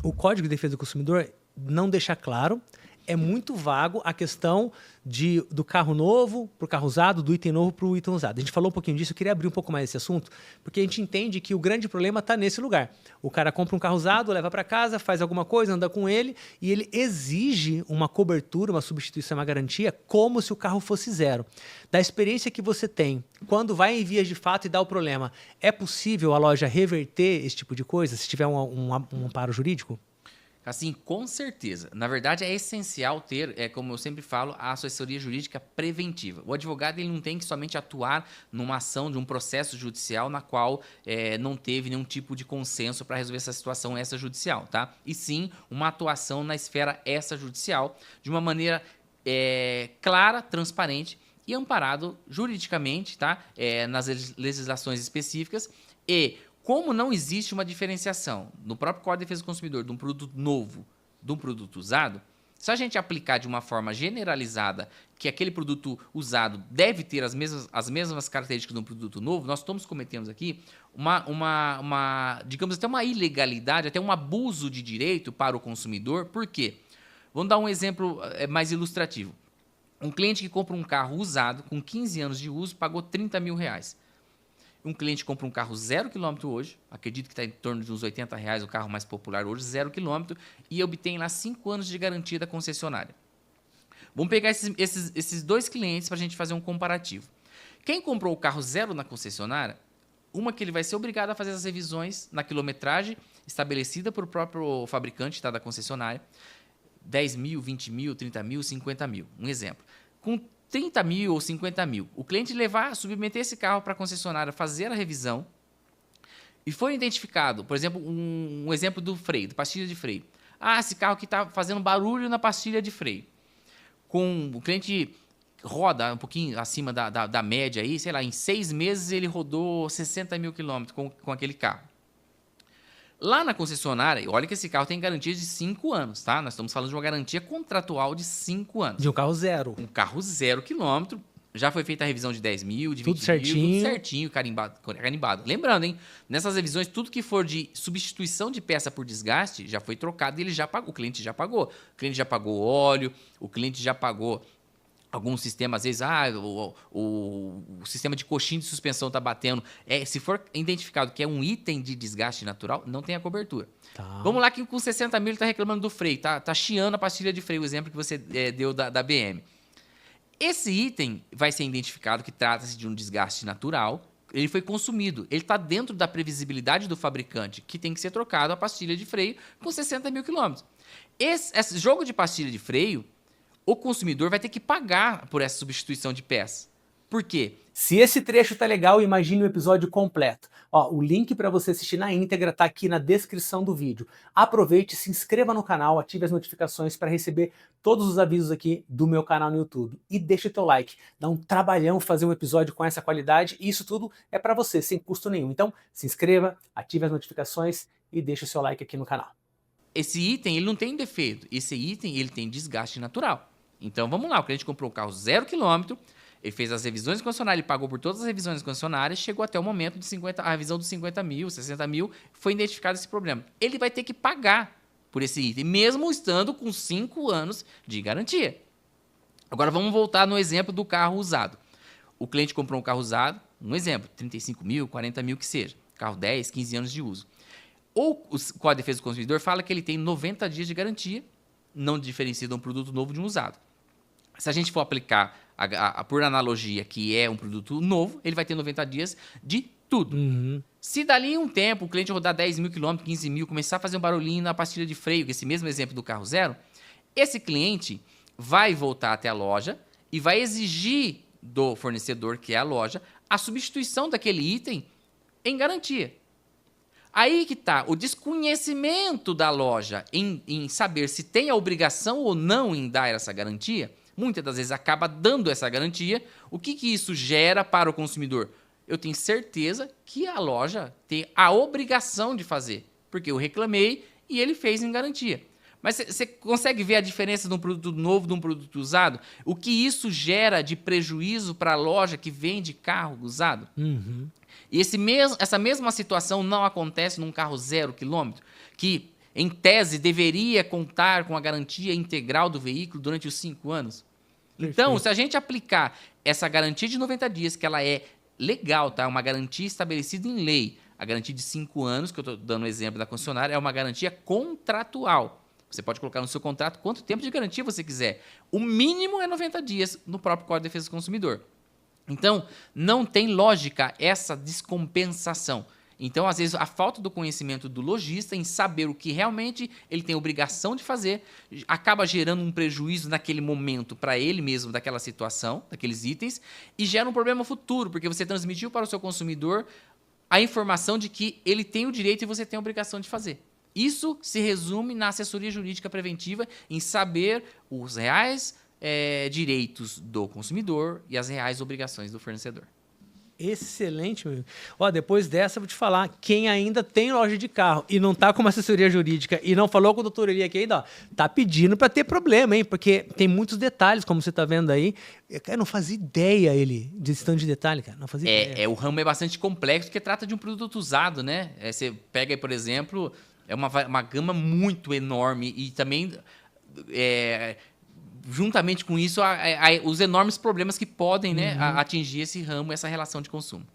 o Código de Defesa do Consumidor não deixa claro, é muito vago a questão do carro novo para o carro usado, do item novo para o item usado. A gente falou um pouquinho disso, eu queria abrir um pouco mais esse assunto, porque a gente entende que o grande problema está nesse lugar. O cara compra um carro usado, leva para casa, faz alguma coisa, anda com ele, e ele exige uma cobertura, uma substituição, uma garantia, como se o carro fosse zero. Da experiência que você tem, quando vai em vias de fato e dá o problema, é possível a loja reverter esse tipo de coisa, se tiver um amparo jurídico? Assim, com certeza. Na verdade, é essencial ter, como eu sempre falo, a assessoria jurídica preventiva. O advogado ele não tem que somente atuar numa ação de um processo judicial na qual não teve nenhum tipo de consenso para resolver essa situação extrajudicial, tá? E sim, uma atuação na esfera extrajudicial de uma maneira clara, transparente e amparado juridicamente, tá? Nas legislações específicas e como não existe uma diferenciação no próprio Código de Defesa do Consumidor de um produto novo de um produto usado, se a gente aplicar de uma forma generalizada que aquele produto usado deve ter as mesmas características de um produto novo, nós estamos cometendo aqui digamos, até uma ilegalidade, até um abuso de direito para o consumidor. Por quê? Vamos dar um exemplo mais ilustrativo. Um cliente que compra um carro usado com 15 anos de uso pagou R$30.000. Um cliente compra um carro 0 km hoje, acredito que está em torno de uns R$80, o carro mais popular hoje, 0 km, e obtém lá 5 anos de garantia da concessionária. Vamos pegar esses dois clientes para a gente fazer um comparativo. Quem comprou o carro zero na concessionária, que ele vai ser obrigado a fazer as revisões na quilometragem estabelecida por o próprio fabricante, tá, da concessionária, 10 mil, 20 mil, 30 mil, 50 mil, um exemplo. Com 30 mil ou 50 mil, o cliente submeter esse carro para a concessionária, fazer a revisão, e foi identificado, por exemplo, um exemplo do freio, da pastilha de freio. Esse carro aqui está fazendo barulho na pastilha de freio. O cliente roda um pouquinho acima da média, aí, sei lá, em 6 meses ele rodou 60 mil quilômetros com aquele carro. Lá na concessionária, olha que esse carro tem garantia de 5 anos, tá? Nós estamos falando de uma garantia contratual de 5 anos. De um carro zero. Um carro 0 km, já foi feita a revisão de 10 mil, de 20 tudo certinho. mil, tudo certinho, carimbado. Lembrando, hein? Nessas revisões, tudo que for de substituição de peça por desgaste já foi trocado e ele já pagou, o cliente já pagou. O cliente já pagou óleo, o cliente já pagou algum sistema, às vezes, o sistema de coxinha de suspensão está batendo. Se for identificado que é um item de desgaste natural, não tem a cobertura. Tá. Vamos lá que com 60 mil ele está reclamando do freio, tá chiando a pastilha de freio, o exemplo que você deu da BM. Esse item vai ser identificado que trata-se de um desgaste natural, ele foi consumido, ele está dentro da previsibilidade do fabricante, que tem que ser trocado a pastilha de freio com 60 mil quilômetros. Esse jogo de pastilha de freio, o consumidor vai ter que pagar por essa substituição de peça. Por quê? Se esse trecho tá legal, imagine o episódio completo. O link para você assistir na íntegra tá aqui na descrição do vídeo. Aproveite, se inscreva no canal, ative as notificações para receber todos os avisos aqui do meu canal no YouTube. E deixa o teu like. Dá um trabalhão fazer um episódio com essa qualidade e isso tudo é para você, sem custo nenhum. Então, se inscreva, ative as notificações e deixa o seu like aqui no canal. Esse item ele não tem defeito. Esse item ele tem desgaste natural. Então, vamos lá. O cliente comprou um carro 0 km, ele fez as revisões concessionárias, ele pagou por todas as revisões concessionárias, chegou até o momento de a revisão dos 50 mil, 60 mil, foi identificado esse problema. Ele vai ter que pagar por esse item, mesmo estando com 5 anos de garantia. Agora, vamos voltar no exemplo do carro usado. O cliente comprou um carro usado, um exemplo, 35 mil, 40 mil que seja, carro 10, 15 anos de uso. O Código de Defesa do Consumidor fala que ele tem 90 dias de garantia, não diferencia de um produto novo de um usado. Se a gente for aplicar, por analogia, que é um produto novo, ele vai ter 90 dias de tudo. Uhum. Se dali um tempo o cliente rodar 10 mil quilômetros, 15 mil, começar a fazer um barulhinho na pastilha de freio, esse mesmo exemplo do carro zero, esse cliente vai voltar até a loja e vai exigir do fornecedor, que é a loja, a substituição daquele item em garantia. Aí que está o desconhecimento da loja em saber se tem a obrigação ou não em dar essa garantia. Muitas das vezes acaba dando essa garantia. O que isso gera para o consumidor? Eu tenho certeza que a loja tem a obrigação de fazer, porque eu reclamei e ele fez em garantia. Mas você consegue ver a diferença de um produto novo de um produto usado? O que isso gera de prejuízo para a loja que vende carro usado? Uhum. E essa mesma situação não acontece num carro 0 km, que em tese, deveria contar com a garantia integral do veículo durante os 5 anos? Então, se a gente aplicar essa garantia de 90 dias, que ela é legal, tá? Uma garantia estabelecida em lei. A garantia de 5 anos, que eu estou dando o exemplo da concessionária, é uma garantia contratual. Você pode colocar no seu contrato quanto tempo de garantia você quiser. O mínimo é 90 dias no próprio Código de Defesa do Consumidor. Então, não tem lógica essa descompensação. Então, às vezes, a falta do conhecimento do lojista em saber o que realmente ele tem obrigação de fazer acaba gerando um prejuízo naquele momento para ele mesmo daquela situação, daqueles itens, e gera um problema futuro, porque você transmitiu para o seu consumidor a informação de que ele tem o direito e você tem a obrigação de fazer. Isso se resume na assessoria jurídica preventiva, em saber os reais direitos do consumidor e as reais obrigações do fornecedor. Excelente, meu amigo. Ó, depois dessa, eu vou te falar, quem ainda tem loja de carro e não tá com uma assessoria jurídica e não falou com o doutor Eli aqui ainda, ó, tá pedindo para ter problema, hein? Porque tem muitos detalhes, como você tá vendo aí. Eu não fazia ideia, ele, desse tanto de detalhe, cara. Não fazia ideia. O ramo é bastante complexo, porque trata de um produto usado, né? Você pega aí, por exemplo, é uma gama muito enorme e também... juntamente com isso, os enormes problemas que podem, né, atingir esse ramo, essa relação de consumo.